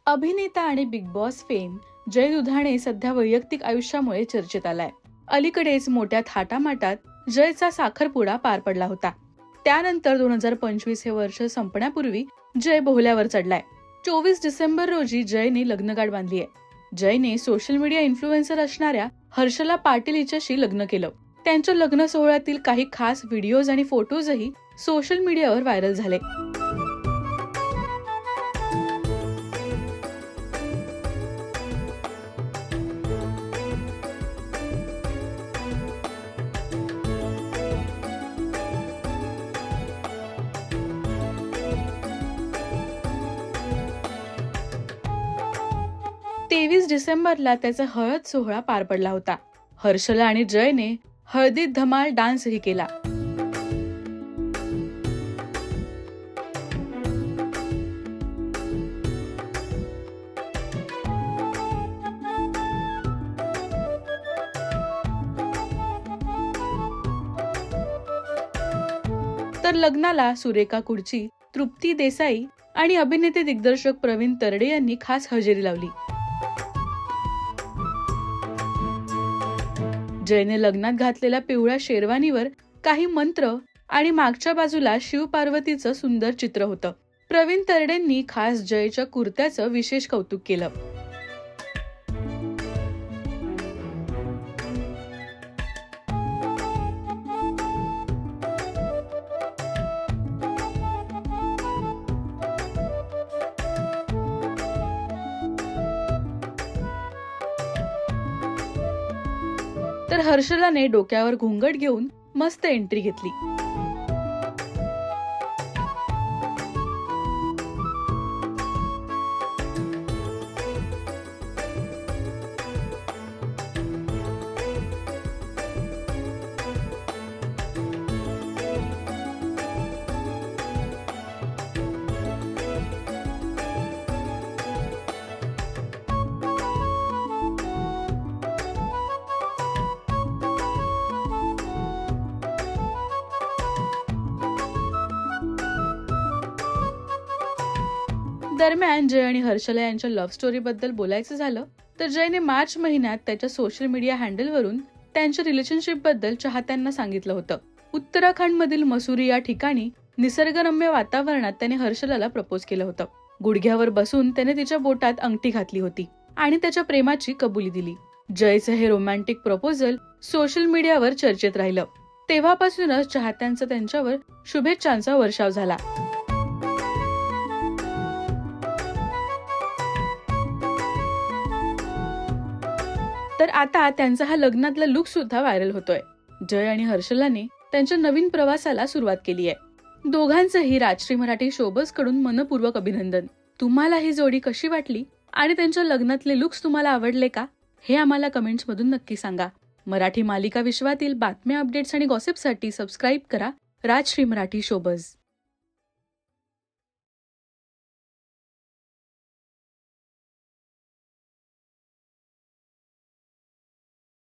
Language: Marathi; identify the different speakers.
Speaker 1: अभिनेता आणि बिग बॉस फेम जय दुधाणे सध्या वैयक्तिक आयुष्यामुळे चर्चेत आलाय. अलीकडेच मोठ्या थाटामाटात जयचा साखरपुडा पार पडला होता. त्यानंतर 2025 हे वर्ष संपण्यापूर्वी जय बोहल्यावर चढलाय. 24 डिसेंबर रोजी जयने लग्नगाठ बांधलीय. जयने सोशल मीडिया इन्फ्लुएन्सर असणाऱ्या हर्षला पाटील हिच्याशी लग्न केलं. त्यांच्या लग्न सोहळ्यातील काही खास व्हिडिओज आणि फोटोजही सोशल मीडियावर व्हायरल झाले. तेवीस डिसेंबरला त्याचा हळद सोहळा पार पडला होता. हर्षला आणि जयने हळदीत धमाल डान्सही केला. तर लग्नाला सुरेखा कुडची, तृप्ती देसाई आणि अभिनेते दिग्दर्शक प्रवीण तरडे यांनी खास हजेरी लावली. जयने लग्नात घातलेल्या पिवळ्या शेरवानीवर काही मंत्र आणि मागच्या बाजूला शिव पार्वतीचं सुंदर चित्र होतं. प्रवीण तरडेंनी खास जयच्या कुर्त्याचं विशेष कौतुक केलं. तर हर्षलाने डोक्यावर घुंगट घेऊन मस्त एंट्री घेतली. दरम्यान जय आणि हर्षला यांच्या लव्ह स्टोरी बद्दल बोलायचं झालं तर जयने मार्च महिन्यात त्याच्या सोशल मीडिया हँडलवरून त्यांच्या रिलेशनशिप बद्दल चाहत्यांना सांगितलं होतं. उत्तराखंड मधील मसुरी या ठिकाणी निसर्गरम्य वातावरणात त्याने हर्षलाला प्रपोज केलं होतं. गुडघ्यावर बसून त्याने तिच्या बोटात अंगठी घातली होती आणि त्याच्या प्रेमाची कबुली दिली. जयचं हे रोमॅन्टिक प्रपोजल सोशल मीडियावर चर्चेत राहिलं. तेव्हापासूनच चाहत्यांचा त्यांच्यावर शुभेच्छांचा वर्षाव झाला. तर आता त्यांचा हा लग्नातला लुक सुद्धा व्हायरल होतोय. जय आणि हर्षलाने त्यांच्या नवीन प्रवासाला सुरुवात केली आहे. दोघांचंही राजश्री मराठी शोबज कडून मनपूर्वक अभिनंदन. तुम्हाला ही जोडी कशी वाटली आणि त्यांच्या लग्नातले लुक्स तुम्हाला आवडले का, हे आम्हाला कमेंट्स मधून नक्की सांगा. मराठी मालिका विश्वातील बातम्या, अपडेट्स आणि गॉसिपसाठी सबस्क्राईब करा राजश्री मराठी शोबज.